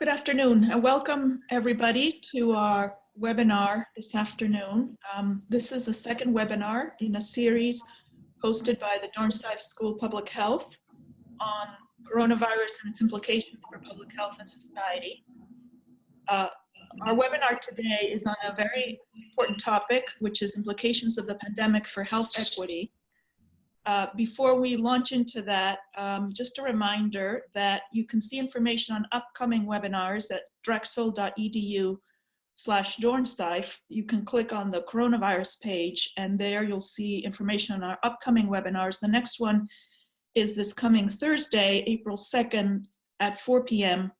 Good afternoon and welcome everybody to our webinar this afternoon. This is the second webinar in a series hosted by the Dornsife School of Public Health on coronavirus and its implications for public health and society. Our webinar today is on a very important topic, which is implications of the pandemic for health equity. Before we launch into that, just a reminder that you can see information on upcoming webinars at drexel.edu/Dornsife. You can click on the coronavirus page and there you'll see information on our upcoming webinars. The next one is this coming Thursday, April 2nd at 4 p.m.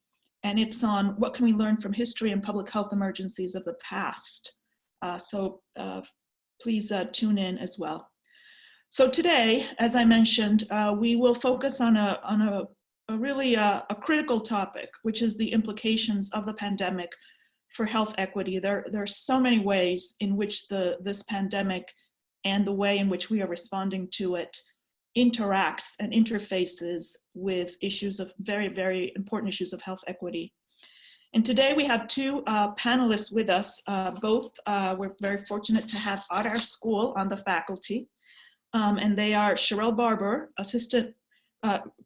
and it's on what can we learn from history and public health emergencies of the past. Please tune in as well. So today, as I mentioned, we will focus on a really critical topic, which is the implications of the pandemic for health equity. There are so many ways in which this pandemic and the way in which we are responding to it interacts and interfaces with issues of very, very important issues of health equity. And today we have two panelists with us. We're very fortunate to have at our school on the faculty. And they are Sharrelle Barber, Assistant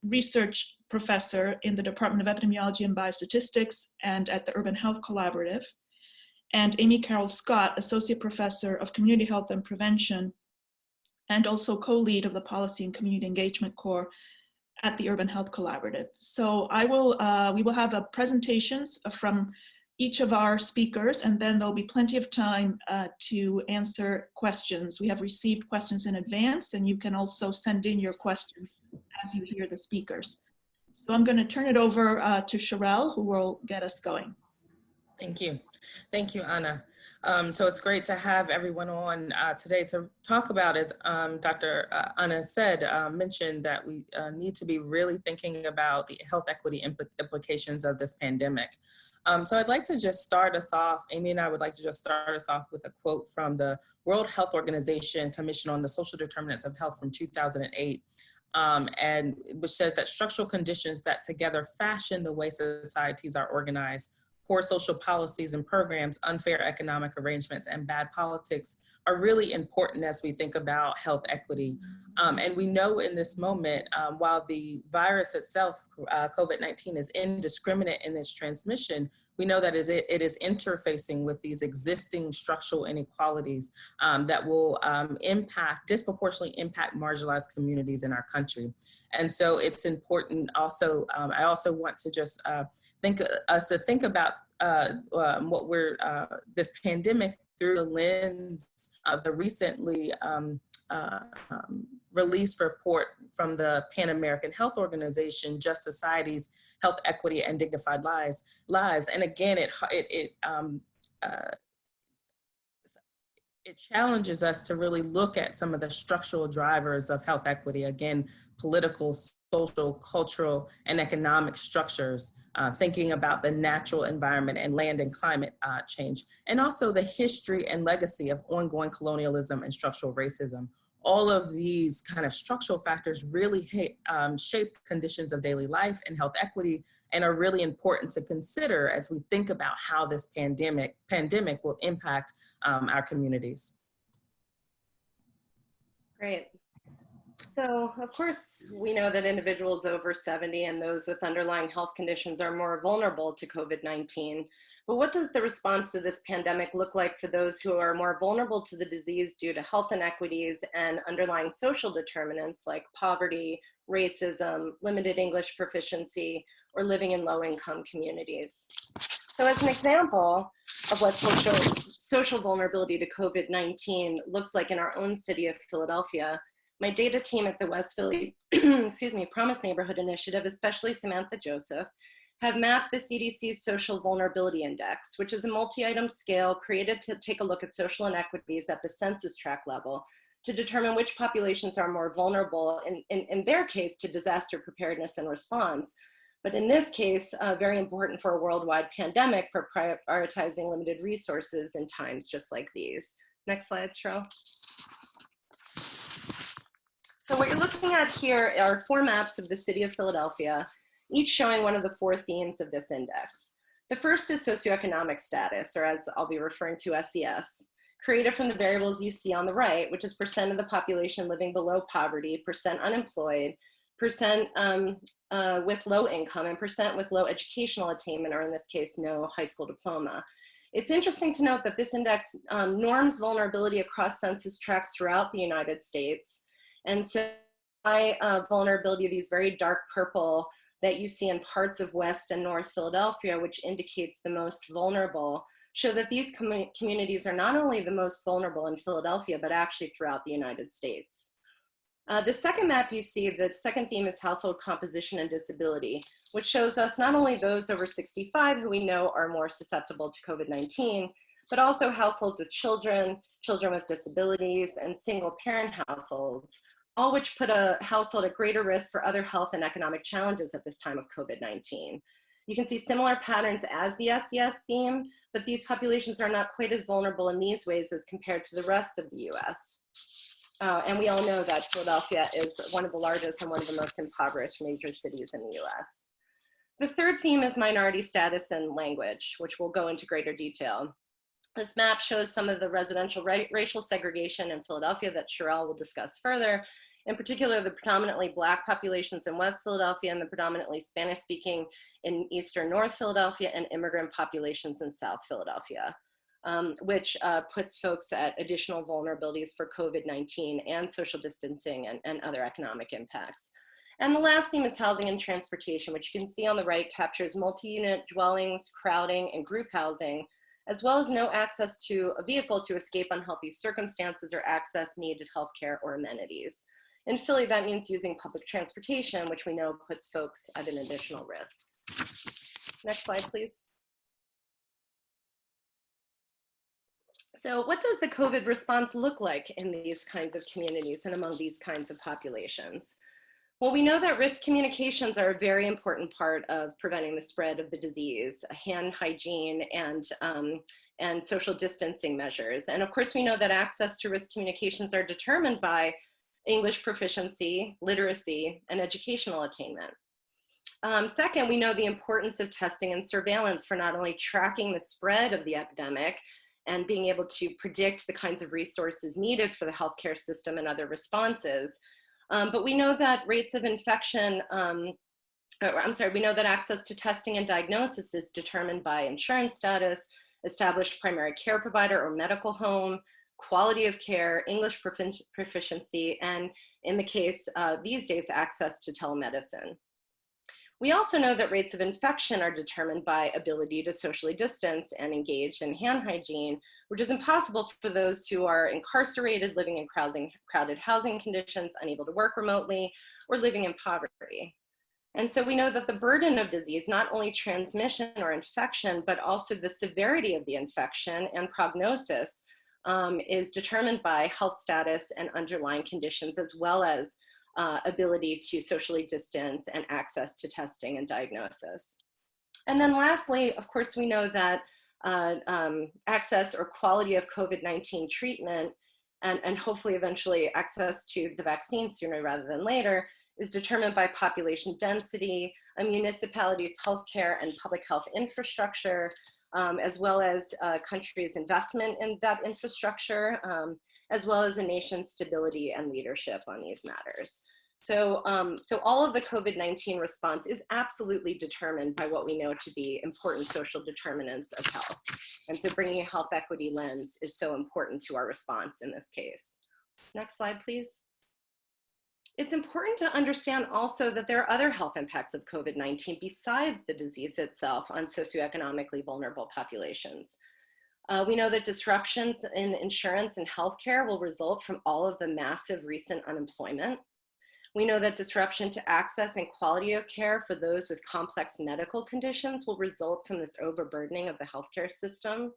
Research Professor in the Department of Epidemiology and Biostatistics and at the Urban Health Collaborative, and Amy Carroll-Scott, Associate Professor of Community Health and Prevention, and also co-lead of the Policy and Community Engagement Core at the Urban Health Collaborative. So we will have presentations from each of our speakers, and then there'll be plenty of time to answer questions. We have received questions in advance, and you can also send in your questions as you hear the speakers. So I'm going to turn it over to Sharrelle, who will get us going. Thank you. Thank you, Anna. So it's great to have everyone on today to talk about, as Dr. Anna mentioned that we need to be really thinking about the health equity implications of this pandemic. So I'd like to just start us off, Amy and I would like to just start us off with a quote from the World Health Organization Commission on the Social Determinants of Health from 2008, and which says that structural conditions that together fashion the way societies are organized, poor social policies and programs, unfair economic arrangements, and bad politics are really important as we think about health equity. And we know in this moment, while the virus itself, COVID-19, is indiscriminate in its transmission, we know that it is interfacing with these existing structural inequalities that will disproportionately impact marginalized communities in our country. And so it's important also, I also want to just think about this pandemic through the lens of the recently released report from the Pan American Health Organization, Just Societies, Health Equity and Dignified Lives. And again, it challenges us to really look at some of the structural drivers of health equity, again, political, social, cultural, and economic structures, thinking about the natural environment and land and climate change, and also the history and legacy of ongoing colonialism and structural racism. All of these kind of structural factors really shape conditions of daily life and health equity, and are really important to consider as we think about how this pandemic will impact our communities. Great. So, of course, we know that individuals over 70 and those with underlying health conditions are more vulnerable to COVID-19. But what does the response to this pandemic look like for those who are more vulnerable to the disease due to health inequities and underlying social determinants like poverty, racism, limited English proficiency, or living in low-income communities? So as an example of what social vulnerability to COVID-19 looks like in our own city of Philadelphia, my data team at the West Philly Promise Neighborhood Initiative, especially Samantha Joseph, have mapped the CDC's Social Vulnerability Index, which is a multi-item scale created to take a look at social inequities at the census tract level to determine which populations are more vulnerable, in their case, to disaster preparedness and response. But in this case, very important for a worldwide pandemic for prioritizing limited resources in times just like these. Next slide, Sharrelle. So what you're looking at here are 4 maps of the city of Philadelphia, each showing one of the 4 themes of this index. The first is socioeconomic status, or as I'll be referring to, SES, created from the variables you see on the right, which is percent of the population living below poverty, percent unemployed, percent with low income, and percent with low educational attainment, or in this case, no high school diploma. It's interesting to note that this index norms vulnerability across census tracts throughout the United States. And so high vulnerability of these very dark purple that you see in parts of West and North Philadelphia, which indicates the most vulnerable, show that these communities are not only the most vulnerable in Philadelphia, but actually throughout the United States. The second map you see, the second theme is household composition and disability, which shows us not only those over 65 who we know are more susceptible to COVID-19, but also households with children, children with disabilities, and single parent households, all which put a household at greater risk for other health and economic challenges at this time of COVID-19. You can see similar patterns as the SES theme, but these populations are not quite as vulnerable in these ways as compared to the rest of the US. And we all know that Philadelphia is one of the largest and one of the most impoverished major cities in the US. The third theme is minority status and language, which we'll go into greater detail. This map shows some of the residential racial segregation in Philadelphia that Sharrelle will discuss further, in particular the predominantly Black populations in West Philadelphia and the predominantly Spanish-speaking in Eastern North Philadelphia and immigrant populations in South Philadelphia. Which puts folks at additional vulnerabilities for COVID-19 and social distancing and other economic impacts. And the last theme is housing and transportation, which you can see on the right captures multi-unit dwellings, crowding, and group housing, as well as no access to a vehicle to escape unhealthy circumstances or access needed healthcare or amenities. In Philly, that means using public transportation, which we know puts folks at an additional risk. Next slide, please. So what does the COVID response look like in these kinds of communities and among these kinds of populations? Well, we know that risk communications are a very important part of preventing the spread of the disease, hand hygiene and social distancing measures. And of course, we know that access to risk communications are determined by English proficiency, literacy, and educational attainment. Second, we know the importance of testing and surveillance for not only tracking the spread of the epidemic, and being able to predict the kinds of resources needed for the healthcare system and other responses. But we know that rates of infection, we know that access to testing and diagnosis is determined by insurance status, established primary care provider or medical home, quality of care, English proficiency, and in the case these days, access to telemedicine. We also know that rates of infection are determined by ability to socially distance and engage in hand hygiene, which is impossible for those who are incarcerated, living in crowded housing conditions, unable to work remotely, or living in poverty. And so we know that the burden of disease, not only transmission or infection, but also the severity of the infection and prognosis is determined by health status and underlying conditions, as well as ability to socially distance and access to testing and diagnosis. And then lastly, of course, we know that access or quality of COVID-19 treatment and hopefully eventually access to the vaccine sooner rather than later is determined by population density, a municipality's healthcare and public health infrastructure, as well as countries' investment in that infrastructure, as well as a nation's stability and leadership on these matters. So, so all of the COVID-19 response is absolutely determined by what we know to be important social determinants of health. And so bringing a health equity lens is so important to our response in this case. Next slide, please. It's important to understand also that there are other health impacts of COVID-19 besides the disease itself on socioeconomically vulnerable populations. We know that disruptions in insurance and healthcare will result from all of the massive recent unemployment. We know that disruption to access and quality of care for those with complex medical conditions will result from this overburdening of the healthcare system.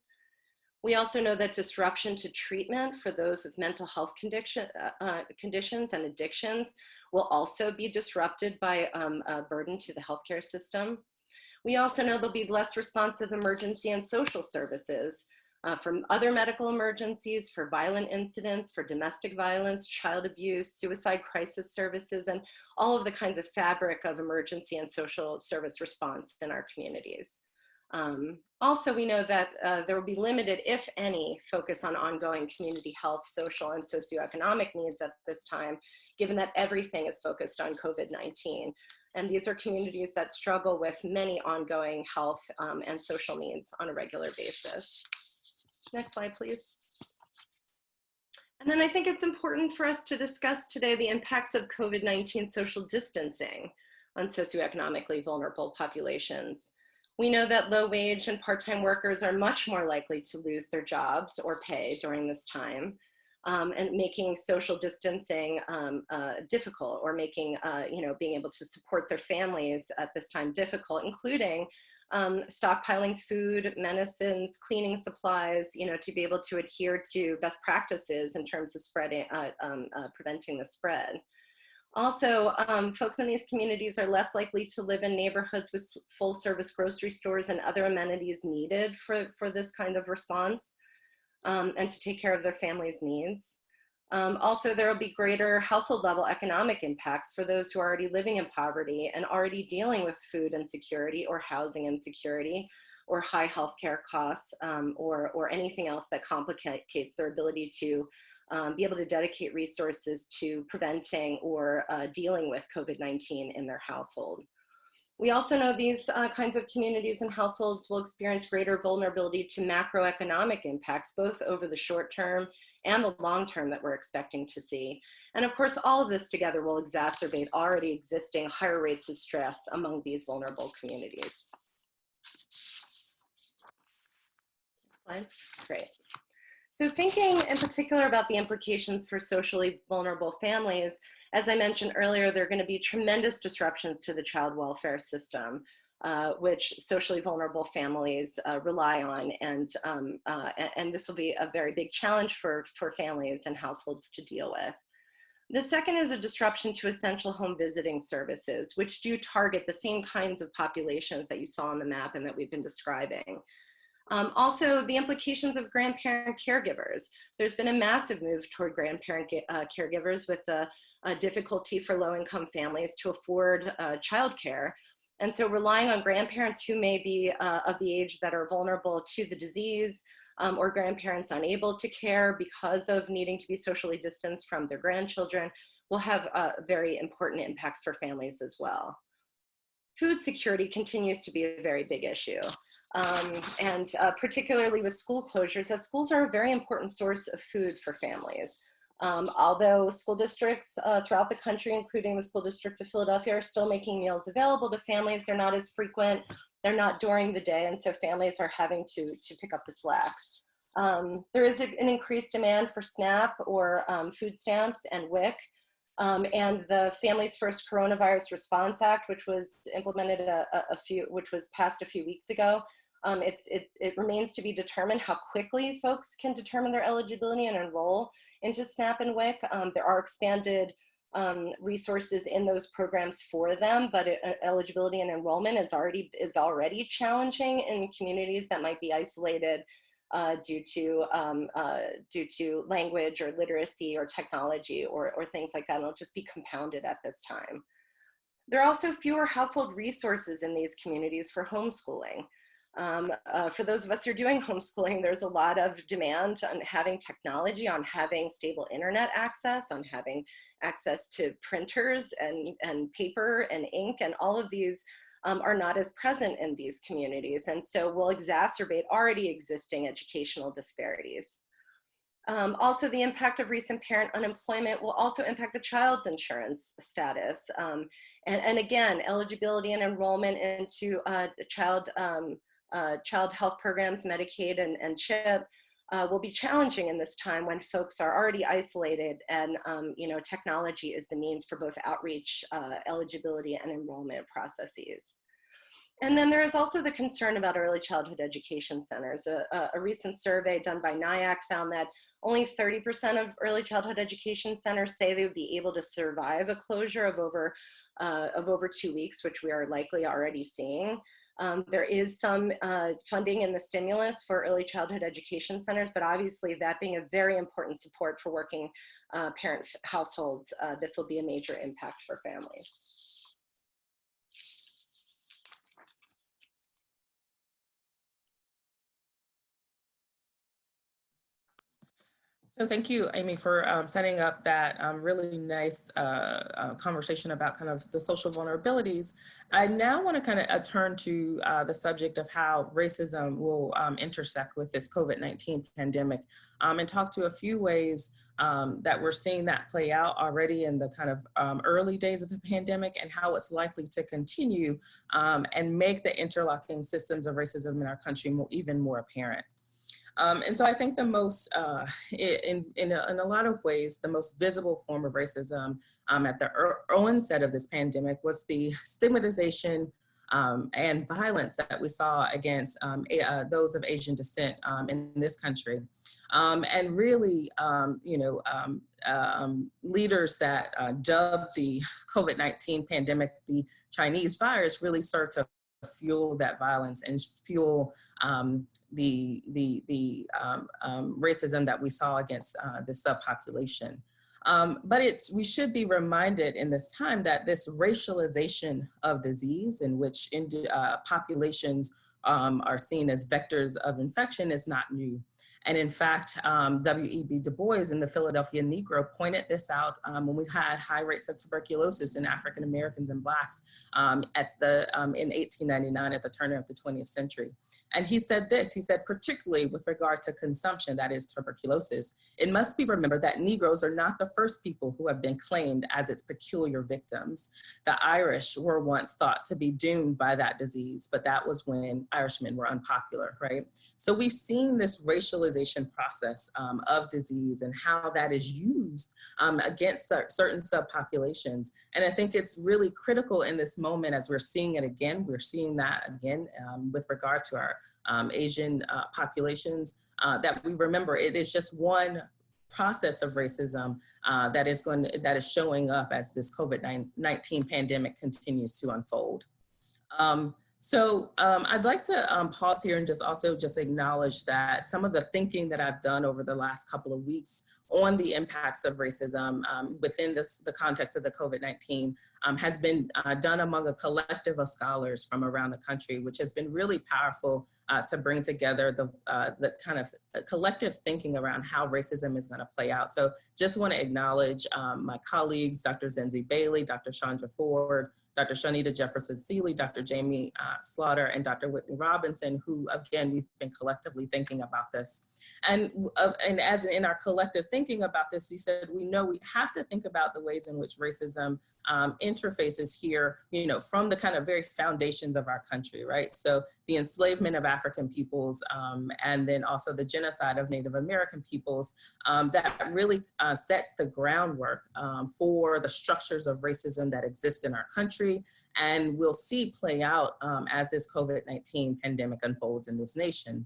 We also know that disruption to treatment for those with mental health conditions and addictions will also be disrupted by a burden to the healthcare system. We also know there'll be less responsive emergency and social services from other medical emergencies, for violent incidents, for domestic violence, child abuse, suicide crisis services, and all of the kinds of fabric of emergency and social service response in our communities. Also, we know that there will be limited, if any, focus on ongoing community health, social, and socioeconomic needs at this time, given that everything is focused on COVID-19. And these are communities that struggle with many ongoing health and social needs on a regular basis. Next slide, please. And then I think it's important for us to discuss today the impacts of COVID-19 social distancing on socioeconomically vulnerable populations. We know that low-wage and part-time workers are much more likely to lose their jobs or pay during this time, and making social distancing difficult, or making, being able to support their families at this time difficult, including stockpiling food, medicines, cleaning supplies, to be able to adhere to best practices in terms of spreading, preventing the spread. Also, folks in these communities are less likely to live in neighborhoods with full service grocery stores and other amenities needed for this kind of response, and to take care of their families' needs. Also, there will be greater household level economic impacts for those who are already living in poverty and already dealing with food insecurity or housing insecurity or high healthcare costs, or anything else that complicates their ability to be able to dedicate resources to preventing or dealing with COVID-19 in their household. We also know these kinds of communities and households will experience greater vulnerability to macroeconomic impacts, both over the short term and the long term that we're expecting to see. And of course, all of this together will exacerbate already existing higher rates of stress among these vulnerable communities. Next slide. Great. So thinking in particular about the implications for socially vulnerable families, as I mentioned earlier, there are going to be tremendous disruptions to the child welfare system, which socially vulnerable families rely on, and this will be a very big challenge for families and households to deal with. The second is a disruption to essential home visiting services, which do target the same kinds of populations that you saw on the map and that we've been describing. Also, the implications of grandparent caregivers. There's been a massive move toward grandparent caregivers with the difficulty for low-income families to afford childcare. And so relying on grandparents who may be of the age that are vulnerable to the disease, or grandparents unable to care because of needing to be socially distanced from their grandchildren, will have very important impacts for families as well. Food security continues to be a very big issue. And particularly with school closures, as schools are a very important source of food for families. Although school districts throughout the country, including the School District of Philadelphia, are still making meals available to families, they're not as frequent, they're not during the day, and so families are having to pick up the slack. There is an increased demand for SNAP or food stamps and WIC. And the Families First Coronavirus Response Act, which was implemented which was passed a few weeks ago, it remains to be determined how quickly folks can determine their eligibility and enroll into SNAP and WIC. There are expanded resources in those programs for them, but eligibility and enrollment is already challenging in communities that might be isolated due to language or literacy or technology or things like that, and it'll just be compounded at this time. There are also fewer household resources in these communities for homeschooling. For those of us who are doing homeschooling, there's a lot of demand on having technology, on having stable internet access, on having access to printers and paper and ink, and all of these are not as present in these communities, and so will exacerbate already existing educational disparities. Also, the impact of recent parent unemployment will also impact the child's insurance status. And again, eligibility and enrollment into child health programs, Medicaid and CHIP, will be challenging in this time when folks are already isolated, and technology is the means for both outreach, eligibility, and enrollment processes. And then there is also the concern about early childhood education centers. A recent survey done by NIAC found that only 30% of early childhood education centers say they would be able to survive a closure of over 2 weeks, which we are likely already seeing. There is some funding in the stimulus for early childhood education centers, but obviously that being a very important support for working parent households, this will be a major impact for families. So thank you, Amy, for setting up that really nice conversation about kind of the social vulnerabilities. I now want to kind of turn to the subject of how racism will intersect with this COVID-19 pandemic and talk to a few ways that we're seeing that play out already in the kind of early days of the pandemic and how it's likely to continue and make the interlocking systems of racism in our country even more apparent. And so I think the most, in a lot of ways, the most visible form of racism at the onset of this pandemic was the stigmatization and violence that we saw against those of Asian descent in this country. And really, leaders that dubbed the COVID-19 pandemic the Chinese virus really start to fuel that violence and fuel the racism that we saw against the subpopulation. But we should be reminded in this time that this racialization of disease in which populations are seen as vectors of infection is not new. And in fact, W.E.B. Du Bois in the Philadelphia Negro pointed this out when we had high rates of tuberculosis in African Americans and Blacks in 1899 at the turn of the 20th century. And he said this, he said, particularly with regard to consumption, that is tuberculosis, it must be remembered that Negroes are not the first people who have been claimed as its peculiar victims. The Irish were once thought to be doomed by that disease, but that was when Irishmen were unpopular, right? So we've seen this racialization process of disease and how that is used against certain subpopulations. And I think it's really critical in this moment as we're seeing it again. We're seeing that again with regard to our Asian populations, that we remember it is just one process of racism that is showing up as this COVID-19 pandemic continues to unfold. So I'd like to pause here and just acknowledge that some of the thinking that I've done over the last couple of weeks on the impacts of racism within the context of the COVID-19 has been done among a collective of scholars from around the country, which has been really powerful to bring together the kind of collective thinking around how racism is going to play out. So just want to acknowledge my colleagues, Dr. Zenzi Bailey, Dr. Chandra Ford, Dr. Shanita Jefferson-Seeley, Dr. Jamie Slaughter, and Dr. Whitney Robinson, who, again, we've been collectively thinking about this. And as in our collective thinking about this, you said, we know we have to think about the ways in which racism interfaces here, from the kind of very foundations of our country, right? So the enslavement of African peoples, and then also the genocide of Native American peoples that really set the groundwork for the structures of racism that exist in our country, and we'll see play out as this COVID-19 pandemic unfolds in this nation.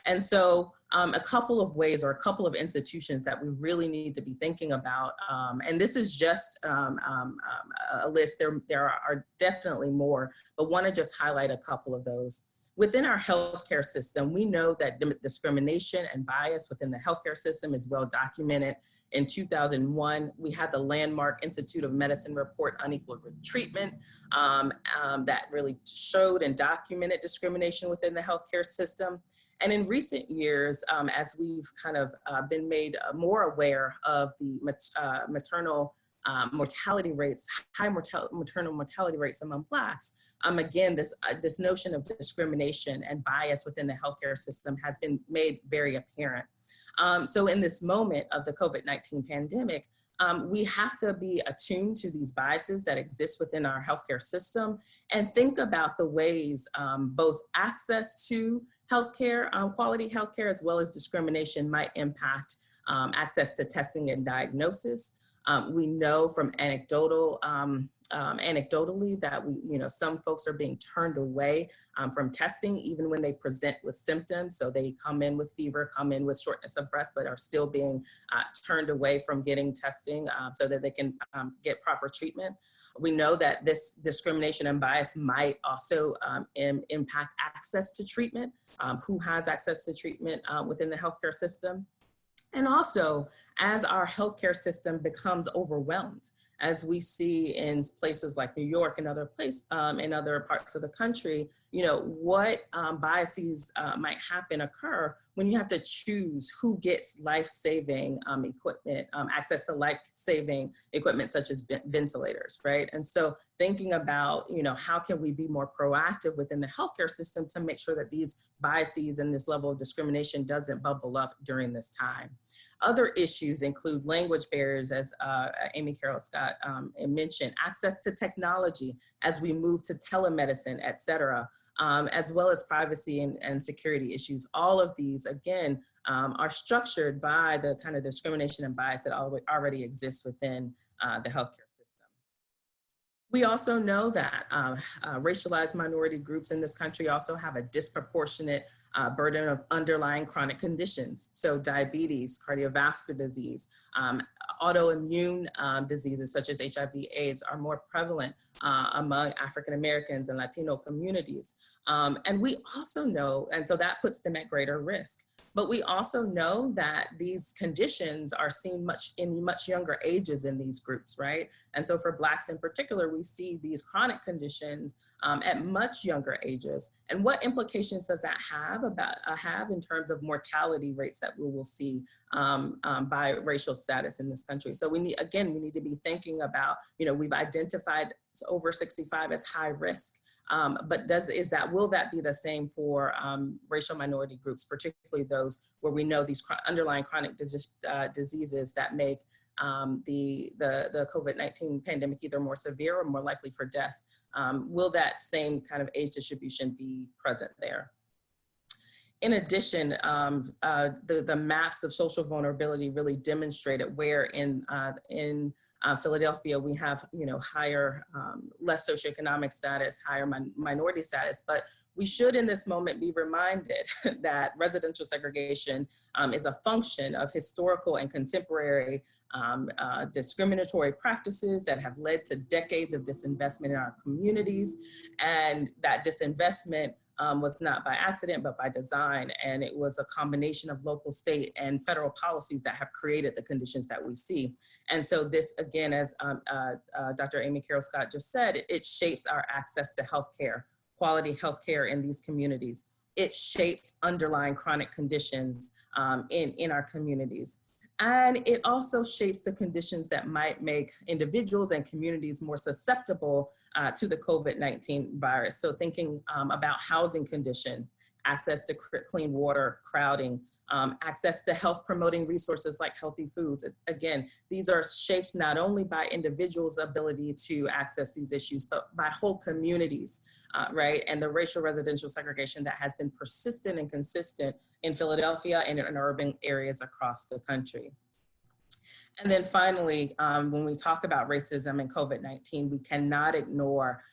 And so a couple of ways or a couple of institutions that we really need to be thinking about, and this is just a list, there are definitely more, but want to just highlight a couple of those. Within our healthcare system, we know that discrimination and bias within the healthcare system is well documented. In 2001, we had the landmark Institute of Medicine report, Unequal Treatment, that really showed and documented discrimination within the healthcare system. And in recent years, as we've kind of been made more aware of the maternal mortality rates, high maternal mortality rates among Blacks, again, this notion of discrimination and bias within the healthcare system has been made very apparent. So in this moment of the COVID-19 pandemic, we have to be attuned to these biases that exist within our healthcare system and think about the ways both access to healthcare, quality healthcare, as well as discrimination might impact access to testing and diagnosis. We know from anecdotally that some folks are being turned away from testing even when they present with symptoms. So they come in with fever, come in with shortness of breath, but are still being turned away from getting testing so that they can get proper treatment. We know that this discrimination and bias might also impact access to treatment, who has access to treatment within the healthcare system. And also, as our healthcare system becomes overwhelmed, as we see in places like New York and other parts of the country, what biases might occur when you have to choose who gets life-saving equipment, access to life-saving equipment such as ventilators, right? And so thinking about, how can we be more proactive within the healthcare system to make sure that these biases and this level of discrimination doesn't bubble up during this time. Other issues include language barriers, as Amy Carroll-Scott mentioned, access to technology as we move to telemedicine, et cetera, as well as privacy and security issues. All of these, again, are structured by the kind of discrimination and bias that already exists within the healthcare system. We also know that racialized minority groups in this country also have a disproportionate burden of underlying chronic conditions. So diabetes, cardiovascular disease, autoimmune diseases such as HIV/AIDS are more prevalent among African Americans and Latino communities. And we also know, and so that puts them at greater risk. But we also know that these conditions are seen in much younger ages in these groups, right? And so for Blacks in particular, we see these chronic conditions at much younger ages. And what implications does that have in terms of mortality rates that we will see by racial status in this country? So we need to be thinking about, we've identified over 65 as high risk. But will that be the same for racial minority groups, particularly those where we know these underlying chronic diseases that make the COVID-19 pandemic either more severe or more likely for death? Will that same kind of age distribution be present there? In addition, the maps of social vulnerability really demonstrated where in Philadelphia, we have, higher, less socioeconomic status, higher minority status, but we should in this moment be reminded that residential segregation is a function of historical and contemporary discriminatory practices that have led to decades of disinvestment in our communities. And that disinvestment was not by accident, but by design. And it was a combination of local, state, and federal policies that have created the conditions that we see. And so this, again, as Dr. Amy Carroll-Scott just said, it shapes our access to healthcare, quality healthcare in these communities. It shapes underlying chronic conditions in our communities. And it also shapes the conditions that might make individuals and communities more susceptible to the COVID-19 virus. So thinking about housing condition, access to clean water, crowding, access to health promoting resources like healthy foods. Again, these are shaped not only by individuals' ability to access these issues, but by whole communities, right? And the racial residential segregation that has been persistent and consistent in Philadelphia and in urban areas across the country. And then finally, when we talk about racism and COVID-19, we cannot ignore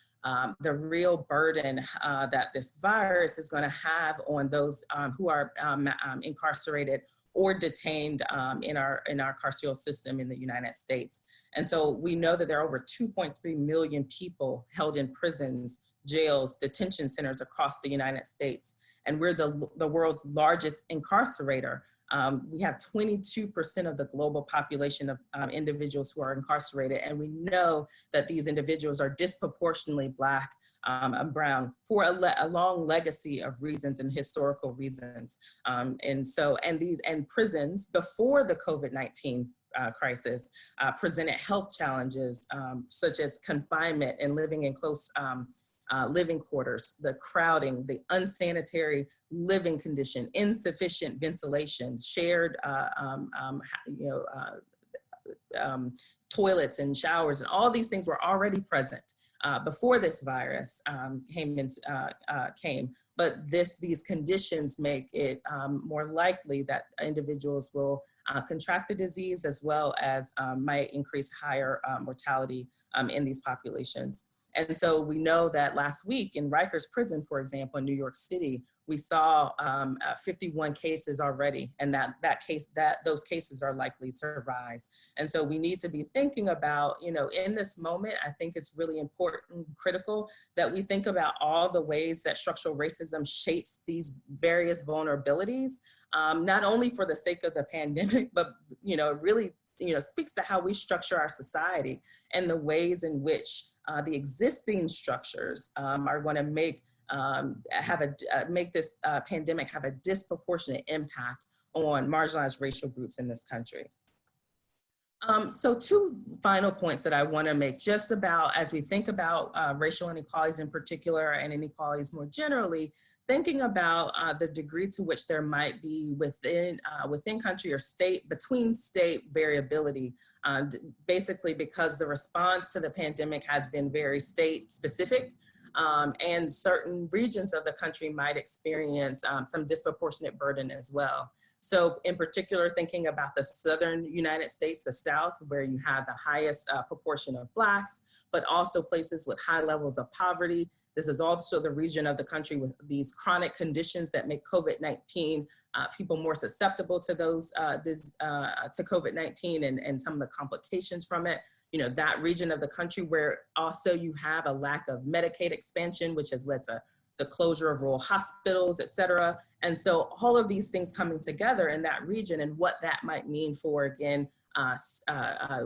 the real burden that this virus is going to have on those who are incarcerated or detained in our carceral system in the United States. And so we know that there are over 2.3 million people held in prisons, jails, detention centers across the United States. And we're the world's largest incarcerator. We have 22% of the global population of individuals who are incarcerated. And we know that these individuals are disproportionately Black and Brown for a long legacy of reasons and historical reasons. And prisons before the COVID-19 crisis presented health challenges such as confinement and living in close living quarters, the crowding, the unsanitary living condition, insufficient ventilation, shared toilets and showers, and all these things were already present before this virus came. But these conditions make it more likely that individuals will contract the disease, as well as might increase higher mortality in these populations. And so we know that last week in Rikers Prison, for example, in New York City, we saw 51 cases already, and those cases are likely to rise. And so we need to be thinking about, in this moment, I think it's really important, critical, that we think about all the ways that structural racism shapes these various vulnerabilities, not only for the sake of the pandemic, but really speaks to how we structure our society and the ways in which the existing structures are going to make make this pandemic have a disproportionate impact on marginalized racial groups in this country. So two final points that I want to make just about as we think about racial inequalities in particular and inequalities more generally, thinking about the degree to which there might be within country or state, between state variability, basically because the response to the pandemic has been very state specific. And certain regions of the country might experience some disproportionate burden as well. So in particular, thinking about the southern United States, the South, where you have the highest proportion of Blacks, but also places with high levels of poverty. This is also the region of the country with these chronic conditions that make COVID-19 people more susceptible to those to COVID-19 and some of the complications from it. You know, that region of the country where also you have a lack of Medicaid expansion, which has led to the closure of rural hospitals, et cetera. And so all of these things coming together in that region and what that might mean for, again,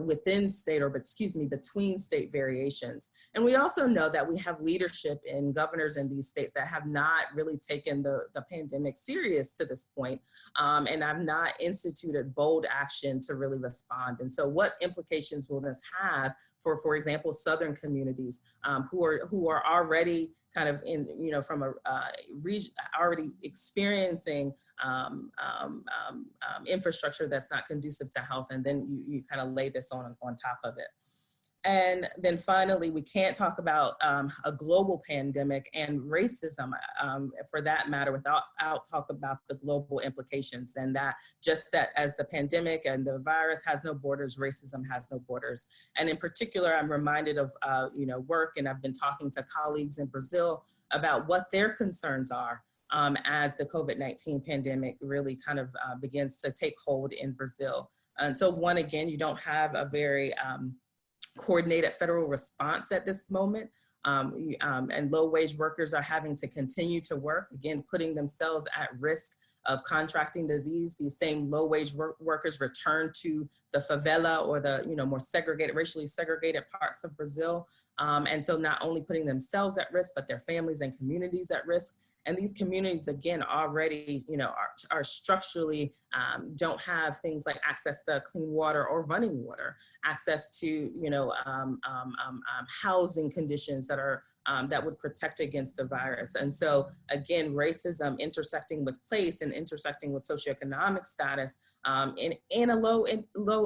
within state, or between state variations. And we also know that we have leadership in governors in these states that have not really taken the pandemic serious to this point, and have not instituted bold action to really respond. And so what implications will this have for example, Southern communities who are already kind of in, you know, from a region already experiencing infrastructure that's not conducive to health, and then you kind of lay this on top of it. And then finally, we can't talk about a global pandemic and racism, for that matter, without talk about the global implications, and that as the pandemic and the virus has no borders, racism has no borders. And in particular, I'm reminded of work, and I've been talking to colleagues in Brazil about what their concerns are as the COVID-19 pandemic really kind of begins to take hold in Brazil. And so one, again, you don't have a very coordinated federal response at this moment, and low-wage workers are having to continue to work, again, putting themselves at risk of contracting disease. These same low-wage workers return to the favela or the more segregated, racially segregated parts of Brazil, and so not only putting themselves at risk, but their families and communities at risk. And these communities, again, already, are structurally don't have things like access to clean water or running water, access to, housing conditions that are that would protect against the virus. And so, again, racism intersecting with place and intersecting with socioeconomic status in a low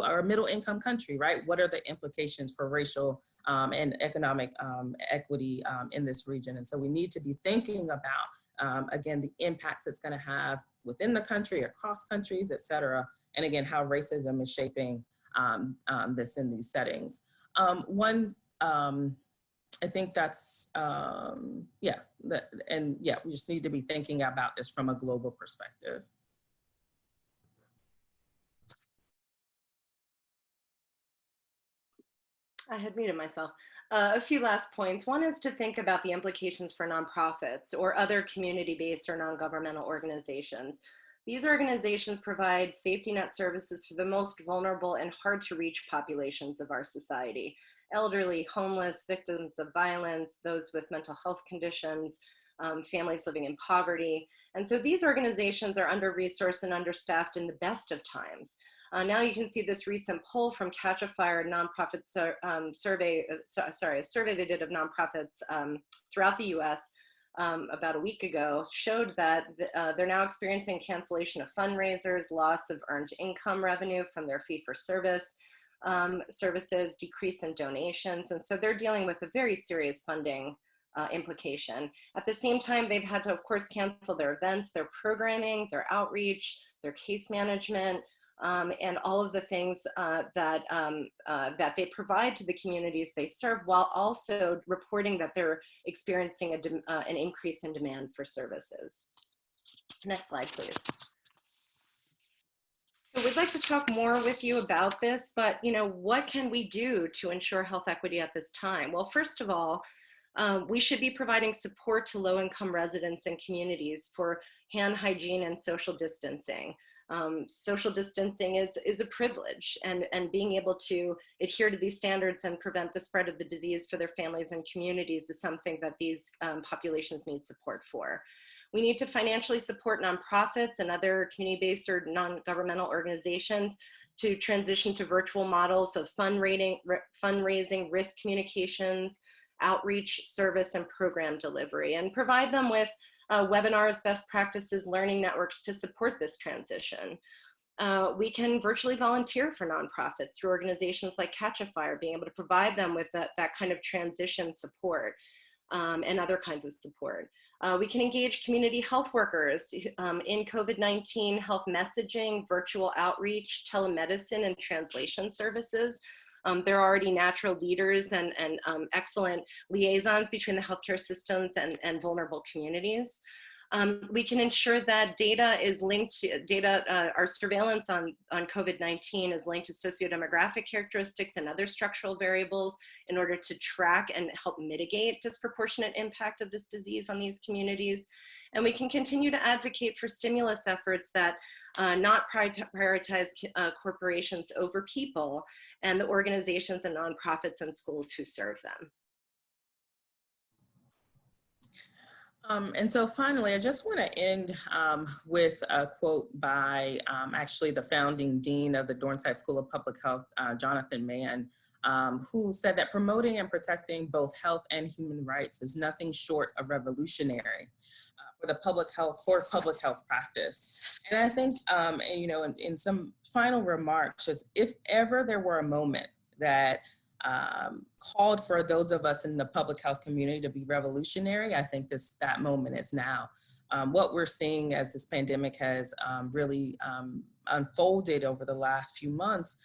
or middle income country, right? What are the implications for racial and economic equity in this region? And so we need to be thinking about again, the impacts it's going to have within the country, across countries, et cetera. And again, how racism is shaping this in these settings. I think that's, we just need to be thinking about this from a global perspective. I had muted myself. A few last points. One is to think about the implications for nonprofits or other community-based or non-governmental organizations. These organizations provide safety net services for the most vulnerable and hard to reach populations of our society. Elderly, homeless, victims of violence, those with mental health conditions, families living in poverty. And so these organizations are under-resourced and understaffed in the best of times. Now you can see this recent poll from Catch a Fire nonprofit survey, a survey they did of nonprofits throughout the US about a week ago, showed that they're now experiencing cancellation of fundraisers, loss of earned income revenue from their fee-for-service services, decrease in donations. And so they're dealing with a very serious funding implication. At the same time, they've had to, of course, cancel their events, their programming, their outreach, their case management, and all of the things that they provide to the communities they serve, while also reporting that they're experiencing an increase in demand for services. Next slide, please. So we'd like to talk more with you about this, but what can we do to ensure health equity at this time? Well, first of all, we should be providing support to low-income residents and communities for hand hygiene and social distancing. Social distancing is a privilege, and being able to adhere to these standards and prevent the spread of the disease for their families and communities is something that these populations need support for. We need to financially support nonprofits and other community-based or non-governmental organizations to transition to virtual models of fundraising, risk communications, outreach, service, and program delivery, and provide them with webinars, best practices, learning networks to support this transition. We can virtually volunteer for nonprofits through organizations like Catch a Fire, being able to provide them with that kind of transition support and other kinds of support. We can engage community health workers in COVID-19 health messaging, virtual outreach, telemedicine, and translation services. There are already natural leaders and excellent liaisons between the healthcare systems and vulnerable communities. We can ensure that data is linked to our surveillance on COVID-19 is linked to sociodemographic characteristics and other structural variables in order to track and help mitigate disproportionate impact of this disease on these communities. And we can continue to advocate for stimulus efforts that not prioritize corporations over people and the organizations and nonprofits and schools who serve them. And so finally, I just want to end with a quote by actually the founding dean of the Dornsife School of Public Health, Jonathan Mann, who said that promoting and protecting both health and human rights is nothing short of revolutionary for public health practice. And I think, you know, in some final remarks, just if ever there were a moment that called for those of us in the public health community to be revolutionary, I think that moment is now. What we're seeing as this pandemic has really unfolded over the last few months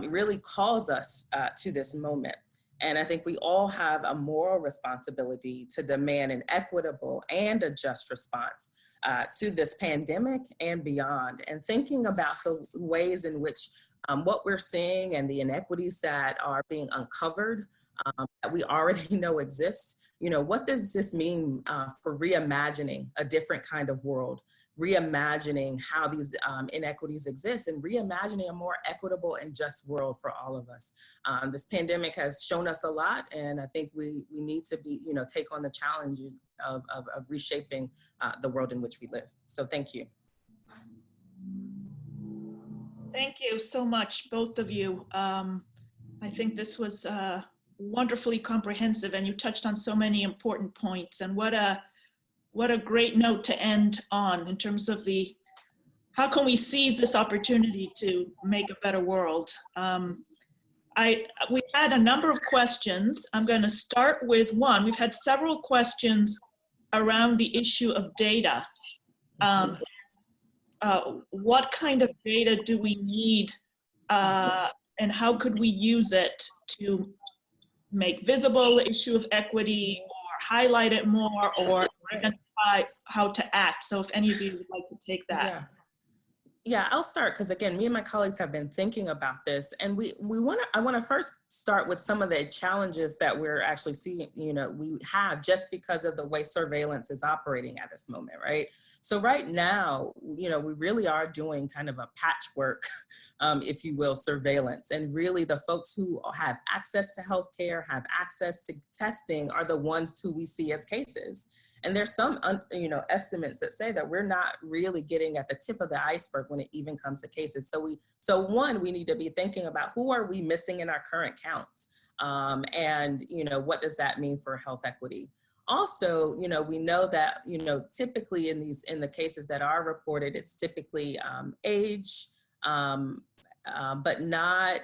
really calls us to this moment. And I think we all have a moral responsibility to demand an equitable and a just response to this pandemic and beyond, and thinking about the ways in which what we're seeing and the inequities that are being uncovered that we already know exist. You know, what does this mean for reimagining a different kind of world, reimagining how these inequities exist, and reimagining a more equitable and just world for all of us. This pandemic has shown us a lot, and I think we need to be, you know, take on the challenge of reshaping the world in which we live. So thank you. Thank you so much, both of you. I think this was wonderfully comprehensive, and you touched on so many important points. And what a great note to end on in terms of how can we seize this opportunity to make a better world. We had a number of questions. I'm going to start with one. We've had several questions around the issue of data. What kind of data do we need, and how could we use it to make visible the issue of equity, or highlight it more, or identify how to act? So if any of you would like to take that. Yeah, I'll start, because again, me and my colleagues have been thinking about this, and I want to first start with some of the challenges that we're actually seeing, you know, we have just because of the way surveillance is operating at this moment, right? So right now, you know, we really are doing kind of a patchwork, if you will, surveillance, and really the folks who have access to healthcare, have access to testing, are the ones who we see as cases. And there's some, you know, estimates that say that we're not really getting at the tip of the iceberg when it even comes to cases. So one, we need to be thinking about who are we missing in our current counts, and you know, what does that mean for health equity? Also, you know, we know that, you know, typically in the cases that are reported, it's typically age, but not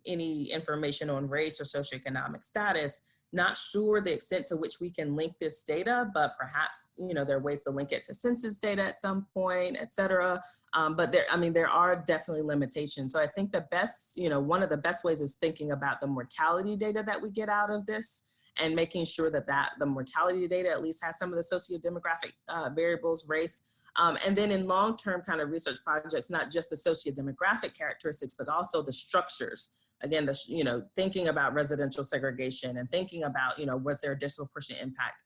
any information on race or socioeconomic status. Not sure the extent to which we can link this data, but perhaps, you know, there are ways to link it to census data at some point, et cetera. But there are definitely limitations. So I think the best, you know, one of the best ways is thinking about the mortality data that we get out of this, and making sure that the mortality data at least has some of the sociodemographic variables, race, and then in long-term kind of research projects, not just the sociodemographic characteristics, but also the structures. Again, you know, thinking about residential segregation and thinking about, you know, was there a disproportionate impact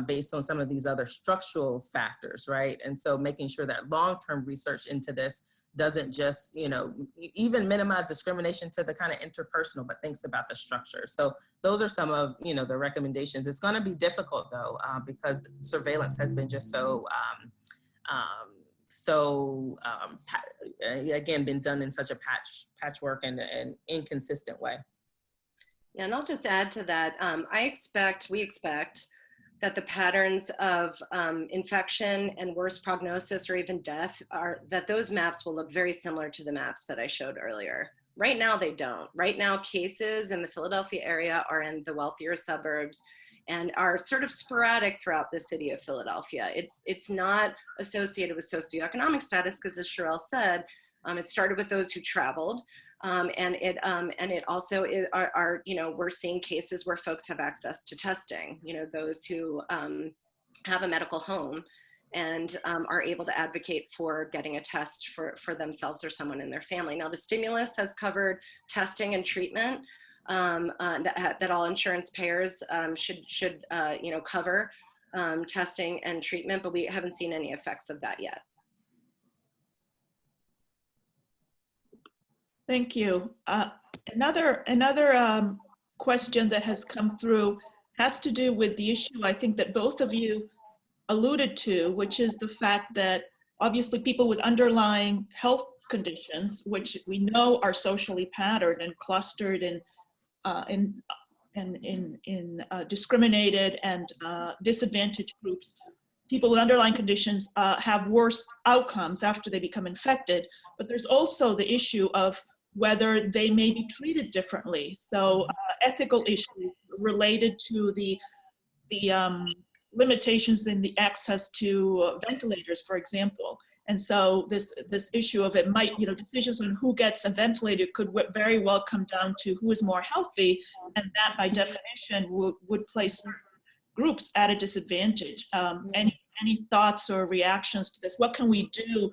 based on some of these other structural factors, right? And so making sure that long-term research into this doesn't just, even minimize discrimination to the kind of interpersonal, but thinks about the structure. So those are some of, the recommendations. It's going to be difficult though, because surveillance has been just again, been done in such a patchwork and inconsistent way. Yeah, and I'll just add to that. We expect that the patterns of infection and worse prognosis or even death that those maps will look very similar to the maps that I showed earlier. Right now, they don't. Right now, cases in the Philadelphia area are in the wealthier suburbs and are sort of sporadic throughout the city of Philadelphia. It's not associated with socioeconomic status, because as Sharrelle said, it started with those who traveled. And it also we're seeing cases where folks have access to testing, those who have a medical home and are able to advocate for getting a test for themselves or someone in their family. Now, the stimulus has covered testing and treatment that all insurance payers should cover testing and treatment, but we haven't seen any effects of that yet. Thank you. Another question that has come through has to do with the issue I think that both of you alluded to, which is the fact that obviously people with underlying health conditions, which we know are socially patterned and clustered in discriminated and disadvantaged groups, people with underlying conditions have worse outcomes after they become infected. But there's also the issue of whether they may be treated differently. So ethical issues related to the limitations in the access to ventilators, for example. And so this issue of it might, decisions on who gets a ventilator could very well come down to who is more healthy, and that by definition would place certain groups at a disadvantage. Any thoughts or reactions to this? What can we do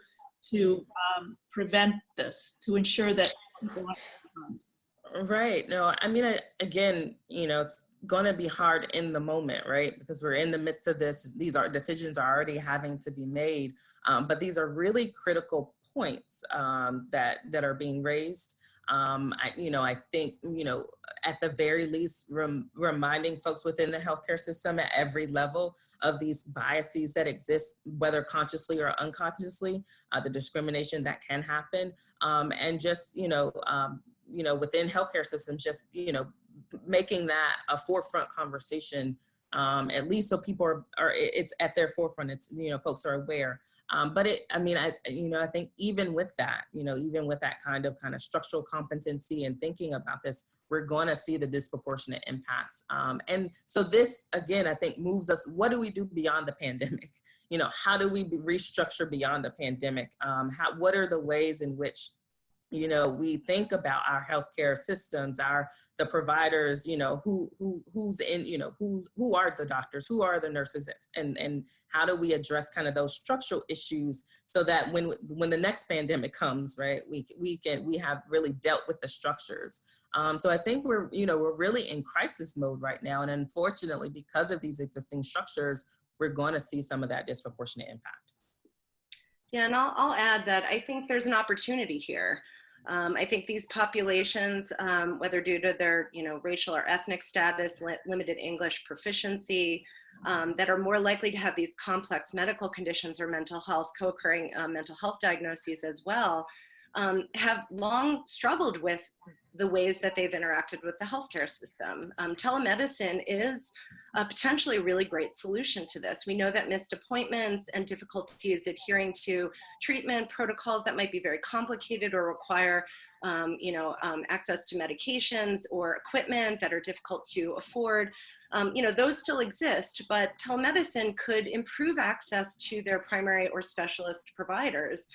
to prevent this, to ensure that people are Right. No, I mean, again, it's going to be hard in the moment, right? Because we're in the midst of this. These decisions are already having to be made, but these are really critical points that are being raised. I think, at the very least, reminding folks within the healthcare system at every level of these biases that exist, whether consciously or unconsciously, the discrimination that can happen, and just, within healthcare systems, just, making that a forefront conversation, at least so people it's at their forefront. It's, folks are aware. But I think even with that, even with that kind of structural competency and thinking about this, we're going to see the disproportionate impacts. And so this, again, I think moves us, what do we do beyond the pandemic? How do we restructure beyond the pandemic? What are the ways in which we think about our healthcare systems, the providers, who's in, who are the doctors, who are the nurses, and how do we address kind of those structural issues so that when the next pandemic comes, right, we have really dealt with the structures. So I think we're really in crisis mode right now, and unfortunately, because of these existing structures, we're going to see some of that disproportionate impact. Yeah, and I'll add that I think there's an opportunity here. I think these populations, whether due to their, racial or ethnic status, limited English proficiency, that are more likely to have these complex medical conditions or mental health, co-occurring mental health diagnoses as well, have long struggled with the ways that they've interacted with the healthcare system. Telemedicine is a potentially really great solution to this. We know that missed appointments and difficulties adhering to treatment protocols that might be very complicated or require access to medications or equipment that are difficult to afford, those still exist, but telemedicine could improve access to their primary or specialist providers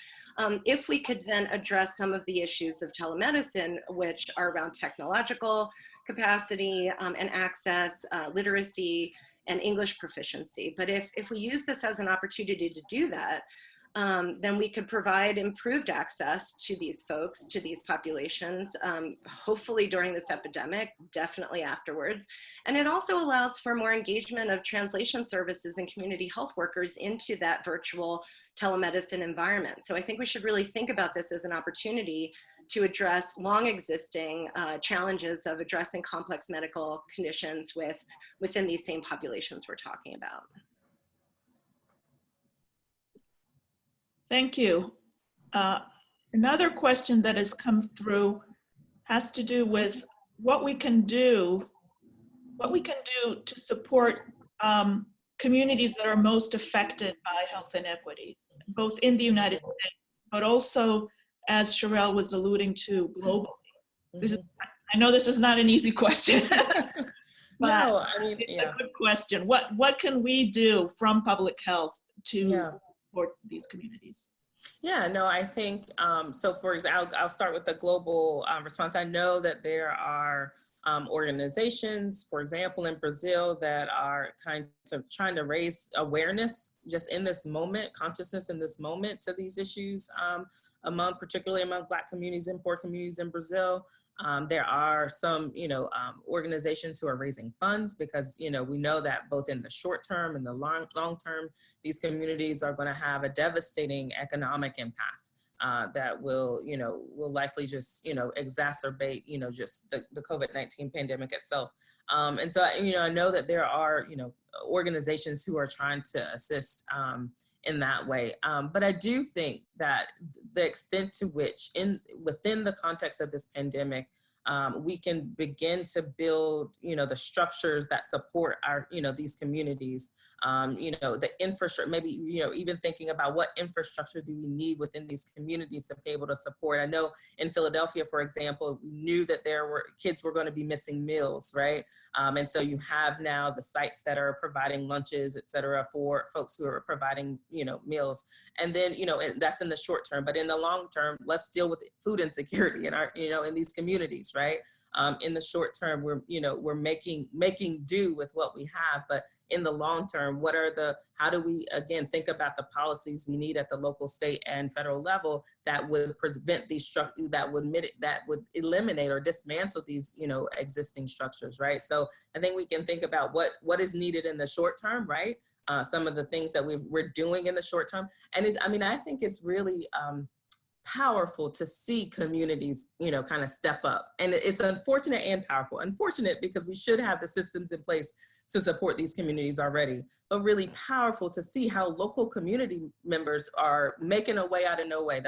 if we could then address some of the issues of telemedicine, which are around technological capacity and access, literacy, and English proficiency. But if we use this as an opportunity to do that, then we could provide improved access to these folks, to these populations, hopefully during this epidemic, definitely afterwards. And it also allows for more engagement of translation services and community health workers into that virtual telemedicine environment. So I think we should really think about this as an opportunity to address long existing challenges of addressing complex medical conditions within these same populations we're talking about. Thank you. Another question that has come through has to do with what we can do to support communities that are most affected by health inequities, both in the United States, but also, as Sharrelle was alluding to, globally. This is, I know this is not an easy question. No, I mean, it's a good question. What can we do from public health to support these communities? Yeah, no, I think, so for example, I'll start with the global response. I know that there are organizations, for example, in Brazil that are kind of trying to raise awareness just in this moment, consciousness in this moment to these issues, particularly among Black communities and poor communities in Brazil. There are some, organizations who are raising funds because, we know that both in the short term and the long term, these communities are going to have a devastating economic impact that will likely just, exacerbate, just the COVID-19 pandemic itself. And so, I know that there are, organizations who are trying to assist in that way. But I do think that the extent to which within the context of this pandemic, we can begin to build, the structures that support our, these communities, the infrastructure, maybe, even thinking about what infrastructure do we need within these communities to be able to support. I know in Philadelphia, for example, we knew that kids were going to be missing meals, right? And so you have now the sites that are providing lunches, et cetera, for folks who are providing, meals. And then, and that's in the short term, but in the long term, let's deal with food insecurity in our, in these communities, right? In the short term, we're making do with what we have, but in the long term, how do we, again, think about the policies we need at the local, state, and federal level that would prevent these structures, that would eliminate or dismantle these, existing structures, right? So I think we can think about what is needed in the short term, right? Some of the things that we're doing in the short term. And I think it's really, powerful to see communities, kind of step up. And it's unfortunate and powerful. Unfortunate because we should have the systems in place to support these communities already, but really powerful to see how local community members are making a way out of no way.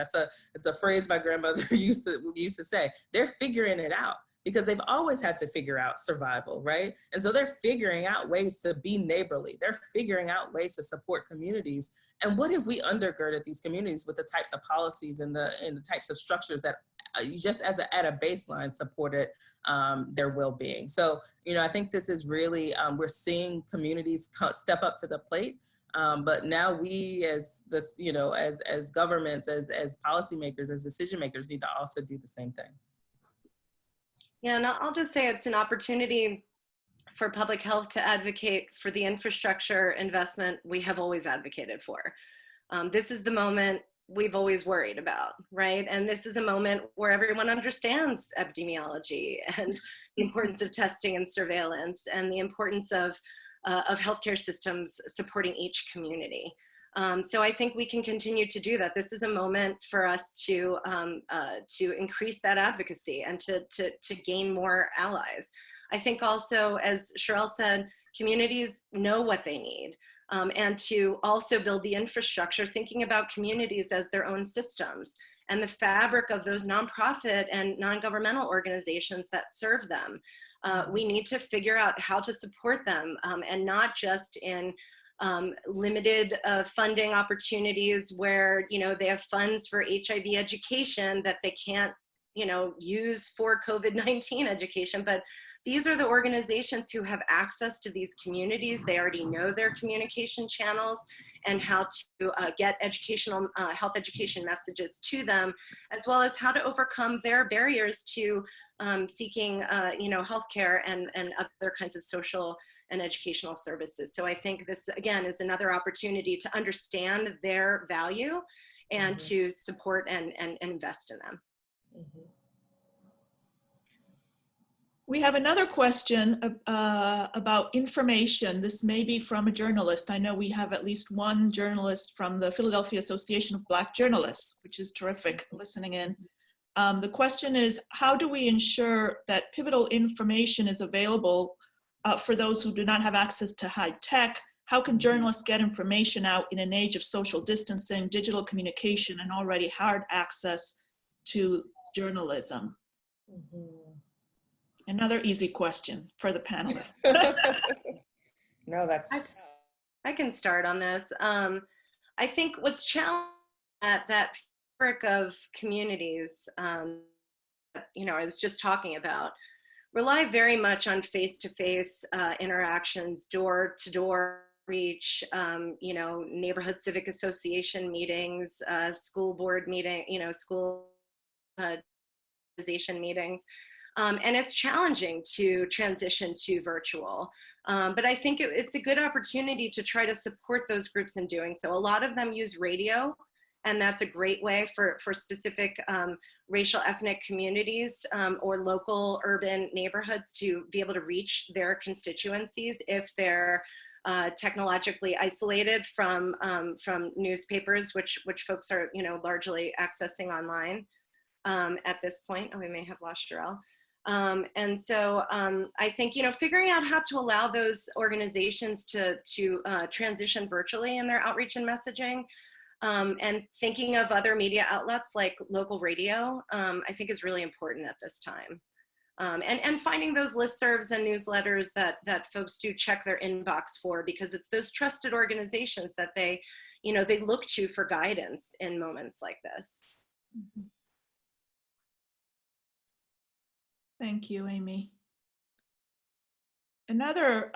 It's a phrase my grandmother used to say. They're figuring it out because they've always had to figure out survival, right? And so they're figuring out ways to be neighborly. They're figuring out ways to support communities. And what if we undergirded these communities with the types of policies and the types of structures that just at a baseline supported their well-being? So, I think this is really, we're seeing communities step up to the plate. But now we as governments, as policymakers, as decision makers need to also do the same thing. Yeah, and I'll just say it's an opportunity for public health to advocate for the infrastructure investment we have always advocated for. This is the moment we've always worried about, right? And this is a moment where everyone understands epidemiology and the importance of testing and surveillance and the importance of healthcare systems supporting each community. So I think we can continue to do that. This is a moment for us to increase that advocacy and to gain more allies. I think also, as Sharrelle said, communities know what they need, and to also build the infrastructure, thinking about communities as their own systems and the fabric of those nonprofit and non-governmental organizations that serve them. We need to figure out how to support them, and not just in limited funding opportunities where they have funds for HIV education that they can't use for COVID-19 education, but these are the organizations who have access to these communities. They already know their communication channels and how to get educational, health education messages to them, as well as how to overcome their barriers to seeking, healthcare and other kinds of social and educational services. So I think this, again, is another opportunity to understand their value and to support and invest in them. We have another question about information. This may be from a journalist. I know we have at least one journalist from the Philadelphia Association of Black Journalists, which is terrific, listening in. The question is, how do we ensure that pivotal information is available for those who do not have access to high tech? How can journalists get information out in an age of social distancing, digital communication, and already hard access to journalism? Another easy question for the panelists. No, that's... I can start on this. I think what's challenging that fabric of communities, I was just talking about, rely very much on face-to-face interactions, door-to-door reach, neighborhood civic association meetings, school board meeting, school organization meetings. And it's challenging to transition to virtual. But I think it's a good opportunity to try to support those groups in doing so. A lot of them use radio, and that's a great way for specific racial ethnic communities or local urban neighborhoods to be able to reach their constituencies if they're technologically isolated from newspapers, which folks are largely accessing online at this point. Oh, we may have lost Sharrelle. And so I think, figuring out how to allow those organizations to transition virtually in their outreach and messaging, and thinking of other media outlets like local radio, I think is really important at this time. And finding those listservs and newsletters that folks do check their inbox for, because it's those trusted organizations that they look to for guidance in moments like this. Thank you, Amy. Another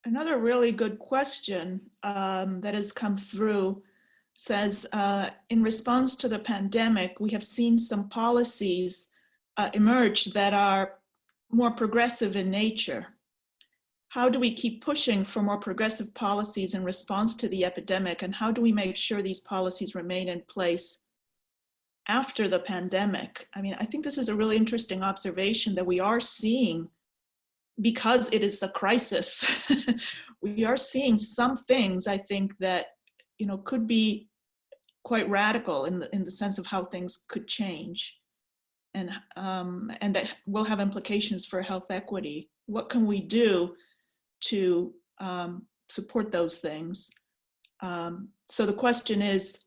really good question that has come through says, in response to the pandemic, we have seen some policies emerge that are more progressive in nature. How do we keep pushing for more progressive policies in response to the epidemic, and how do we make sure these policies remain in place after the pandemic? I mean, I think this is a really interesting observation that we are seeing, because it is a crisis. We are seeing some things, I think, that could be quite radical in the sense of how things could change, and that will have implications for health equity. What can we do to support those things? So the question is,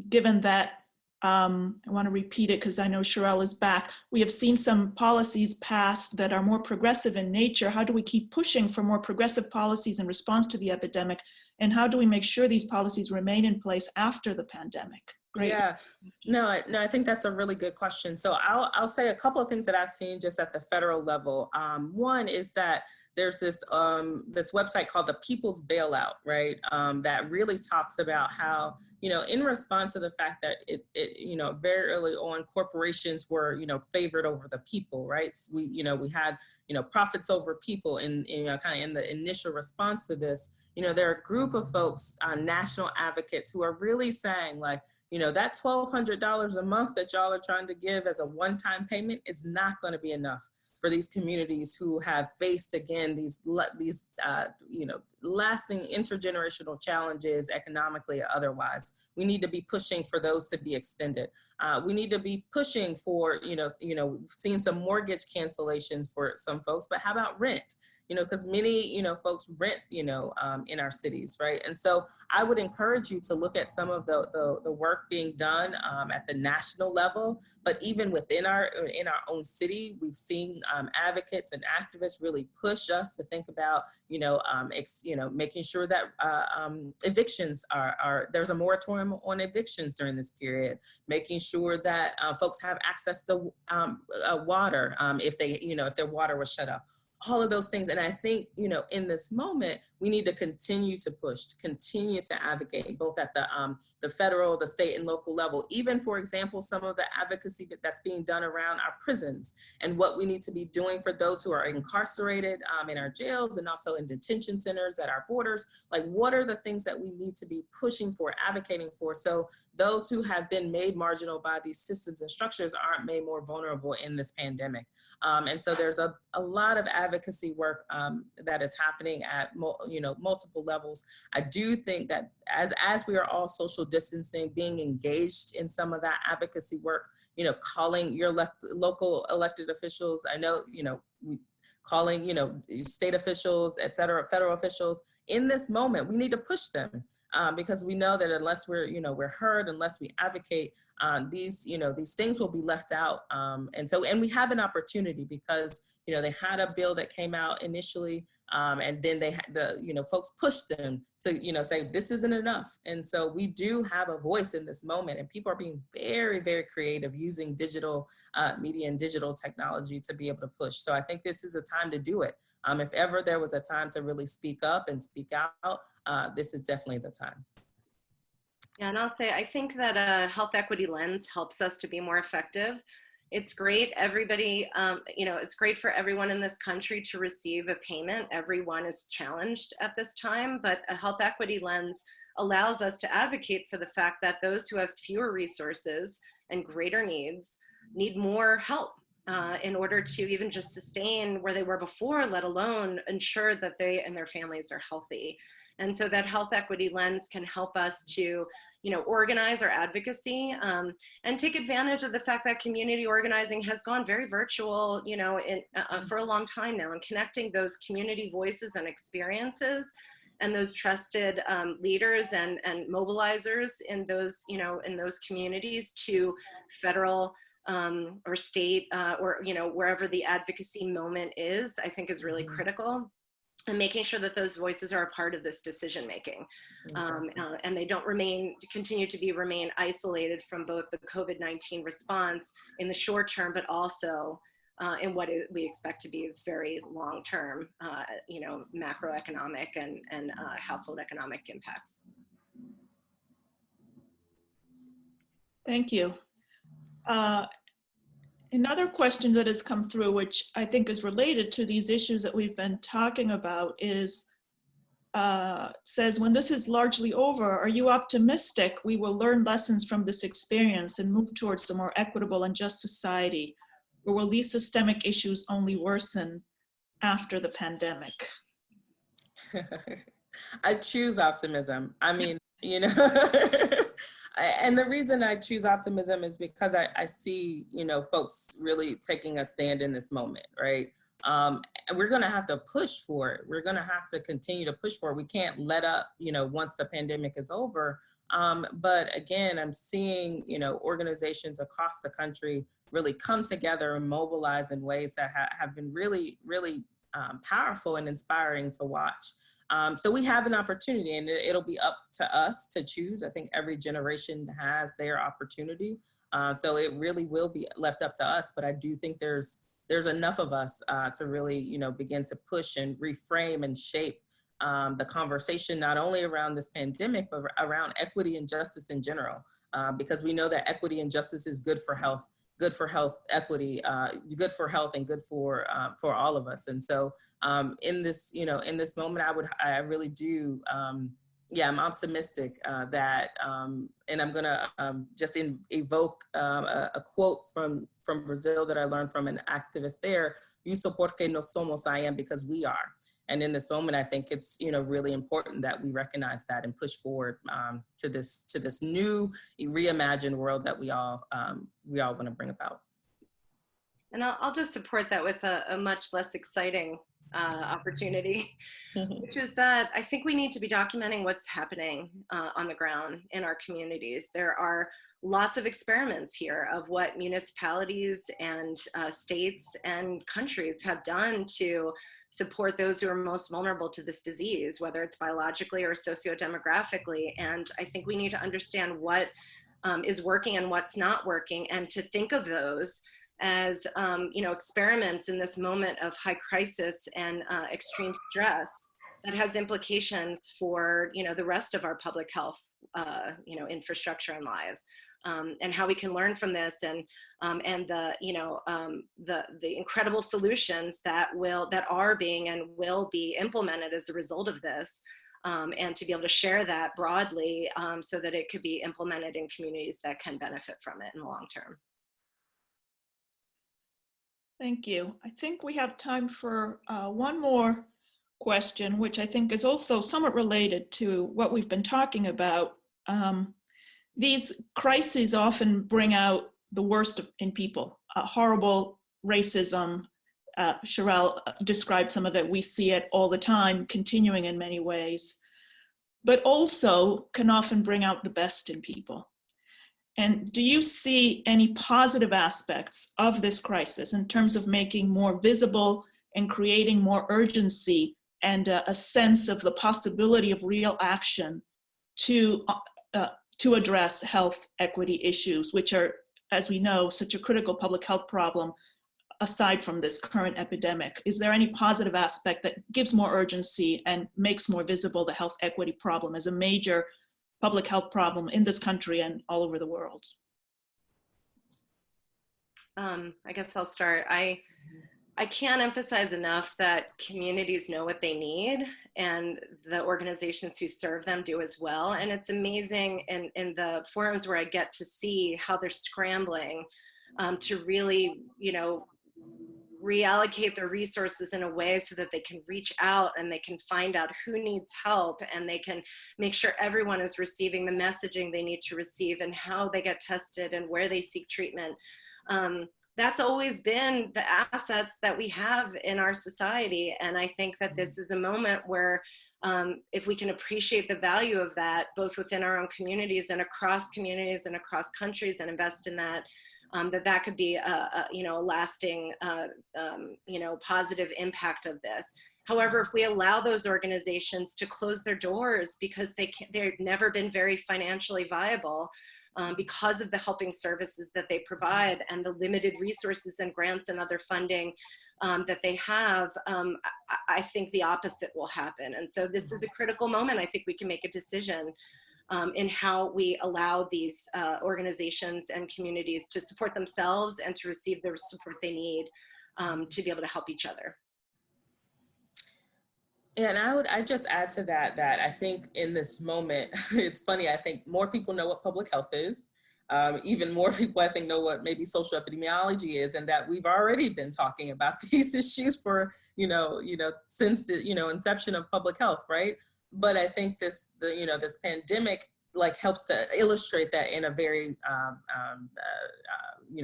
given that, I want to repeat it because I know Sharrelle is back. We have seen some policies passed that are more progressive in nature. How do we keep pushing for more progressive policies in response to the epidemic? And how do we make sure these policies remain in place after the pandemic? Great. Yeah, no, I think that's a really good question. So I'll say a couple of things that I've seen just at the federal level. One is that there's this website called the People's Bailout, right? That really talks about how, in response to the fact that very early on, corporations were, favored over the people, right? So we had, profits over people in kind of in the initial response to this. There are a group of folks, national advocates, who are really saying, like, that $1,200 a month that y'all are trying to give as a one-time payment is not going to be enough for these communities who have faced, again, these lasting intergenerational challenges economically or otherwise. We need to be pushing for those to be extended. We need to be pushing for, we've seen some mortgage cancellations for some folks, but how about rent? because many, folks rent, in our cities, right? And so I would encourage you to look at some of the work being done at the national level, but even within our own city, we've seen advocates and activists really push us to think about, making sure that evictions there's a moratorium on evictions during this period, making sure that folks have access to water if their water was shut off. All of those things. And I think, in this moment, we need to continue to push, continue to advocate, both at the federal, the state, and local level. Even, for example, some of the advocacy that's being done around our prisons and what we need to be doing for those who are incarcerated in our jails and also in detention centers at our borders. Like, what are the things that we need to be pushing for, advocating for, so those who have been made marginal by these systems and structures aren't made more vulnerable in this pandemic. And so there's a lot of advocacy work that is happening at multiple levels. I do think that as we are all social distancing, being engaged in some of that advocacy work, calling your local elected officials, I know, calling, state officials, et cetera, federal officials, in this moment, we need to push them because we know that unless we're heard, unless we advocate, these things will be left out. And we have an opportunity because, they had a bill that came out initially, and then they had folks pushed them to, say, this isn't enough. And so we do have a voice in this moment, and people are being very, very creative using digital media and digital technology to be able to push. So I think this is a time to do it. If ever there was a time to really speak up and speak out, this is definitely the time. Yeah, and I'll say, I think that a health equity lens helps us to be more effective. It's great, everybody, it's great for everyone in this country to receive a payment. Everyone is challenged at this time, but a health equity lens allows us to advocate for the fact that those who have fewer resources and greater needs need more help in order to even just sustain where they were before, let alone ensure that they and their families are healthy. And so that health equity lens can help us to, organize our advocacy and take advantage of the fact that community organizing has gone very virtual, for a long time now, and connecting those community voices and experiences and those trusted leaders and mobilizers in those, in those communities to federal or state or, wherever the advocacy moment is, I think is really critical. And making sure that those voices are a part of this decision making, and they don't continue to remain isolated from both the COVID-19 response in the short term, but also in what we expect to be very long term, macroeconomic and household economic impacts. Thank you. Another question that has come through, which I think is related to these issues that we've been talking about, is says, when this is largely over, are you optimistic we will learn lessons from this experience and move towards a more equitable and just society? Or will these systemic issues only worsen after the pandemic? I choose optimism. I mean, and the reason I choose optimism is because I see, folks really taking a stand in this moment, right? And we're going to have to push for it. We're going to have to continue to push for it. We can't let up, once the pandemic is over. But again, I'm seeing, organizations across the country really come together and mobilize in ways that have been really, really powerful and inspiring to watch. So we have an opportunity, and it'll be up to us to choose. I think every generation has their opportunity. So it really will be left up to us, but I do think there's enough of us to really, begin to push and reframe and shape the conversation, not only around this pandemic, but around equity and justice in general, because we know that equity and justice is good for health, equity, good for health, and good for all of us. And so in this moment, I really do, I'm optimistic that, and I'm gonna just evoke a quote from Brazil that I learned from an activist there: "Isso porque nós somos, I am because we are." And in this moment, I think it's really important that we recognize that and push forward to this new reimagined world that we all want to bring about. And I'll just support that with a much less exciting opportunity, which is that I think we need to be documenting what's happening on the ground in our communities. There are lots of experiments here of what municipalities and states and countries have done to support those who are most vulnerable to this disease, whether it's biologically or sociodemographically. And I think we need to understand what is working and what's not working, and to think of those as experiments in this moment of high crisis and extreme stress that has implications for the rest of our public health infrastructure and lives, and how we can learn from this, and the incredible solutions that are being and will be implemented as a result of this, and to be able to share that broadly, so that it could be implemented in communities that can benefit from it in the long term. Thank you. I think we have time for one more question, which I think is also somewhat related to what we've been talking about. These crises often bring out the worst in people, horrible racism. Sharrelle described some of that. We see it all the time, continuing in many ways, but also can often bring out the best in people. And do you see any positive aspects of this crisis in terms of making more visible and creating more urgency and a sense of the possibility of real action to address health equity issues, which are, as we know, such a critical public health problem aside from this current epidemic? Is there any positive aspect that gives more urgency and makes more visible the health equity problem as a major public health problem in this country and all over the world? I guess I'll start. I can't emphasize enough that communities know what they need, and the organizations who serve them do as well. And it's amazing in the forums where I get to see how they're scrambling to really, reallocate their resources in a way so that they can reach out and they can find out who needs help, and they can make sure everyone is receiving the messaging they need to receive, and how they get tested and where they seek treatment. That's always been the assets that we have in our society. And I think that this is a moment where if we can appreciate the value of that, both within our own communities and across countries, and invest in that, that could be a lasting, positive impact of this. However, if we allow those organizations to close their doors because they've never been very financially viable, because of the helping services that they provide and the limited resources and grants and other funding that they have, I think the opposite will happen. And so this is a critical moment. I think we can make a decision in how we allow these organizations and communities to support themselves and to receive the support they need to be able to help each other. Yeah, and I'd just add to that I think in this moment, it's funny, I think more people know what public health is. Even more people, I think, know what maybe social epidemiology is, and that we've already been talking about these issues for, since the, inception of public health, right? But I think this pandemic helps to illustrate that in a very,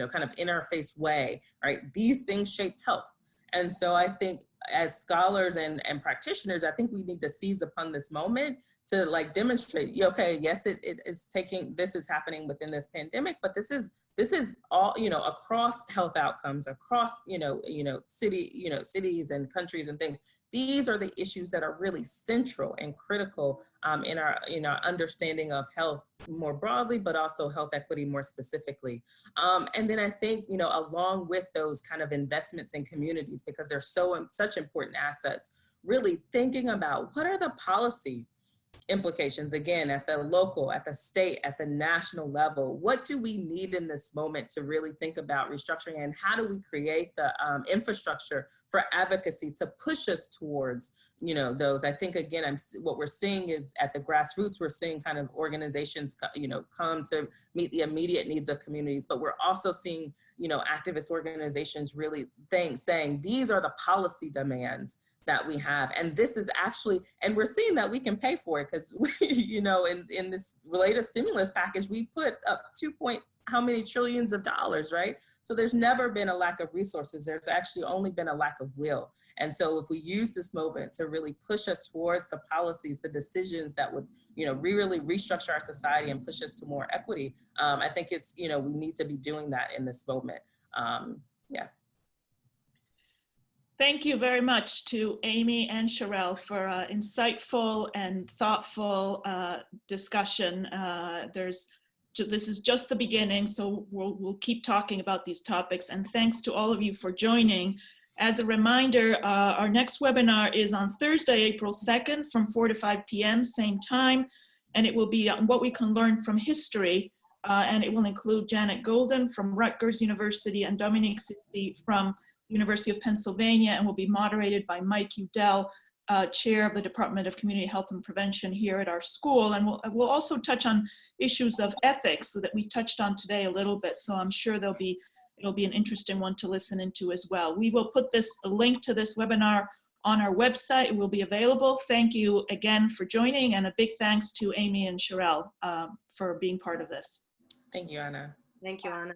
kind of interface way, right? These things shape health. And so I think as scholars and practitioners, I think we need to seize upon this moment to demonstrate, okay, yes, this is happening within this pandemic, but this is all, across health outcomes, across, cities and countries and things. These are the issues that are really central and critical in our understanding of health more broadly, but also health equity more specifically. And then I think, along with those kind of investments in communities, because they're such important assets, really thinking about what are the policy implications, again, at the local, at the state, at the national level. What do we need in this moment to really think about restructuring, and how do we create the infrastructure for advocacy to push us towards, those? I think, again, what we're seeing is at the grassroots, we're seeing kind of organizations, come to meet the immediate needs of communities, but we're also seeing, activist organizations really saying, these are the policy demands that we have. And this is actually, and we're seeing that we can pay for it, because in this latest stimulus package, we put up how many trillions of dollars, right? So there's never been a lack of resources. There's actually only been a lack of will. And so if we use this moment to really push us towards the policies, the decisions that would, really restructure our society and push us to more equity, I think it's, we need to be doing that in this moment. Yeah. Thank you very much to Amy and Sharrelle for insightful and thoughtful discussion. This is just the beginning, so we'll keep talking about these topics. And thanks to all of you for joining. As a reminder, our next webinar is on Thursday, April 2nd from 4 to 5 p.m., same time. And it will be on what we can learn from history. And it will include Janet Golden from Rutgers University and Dominique Sisti from University of Pennsylvania, and will be moderated by Mike Udell, chair of the Department of Community Health and Prevention here at our school. And we'll also touch on issues of ethics, so that we touched on today a little bit. So I'm sure it'll be an interesting one to listen into as well. We will put a link to this webinar on our website. It will be available. Thank you again for joining, and a big thanks to Amy and Sharrelle for being part of this. Thank you, Anna. Thank you, Anna.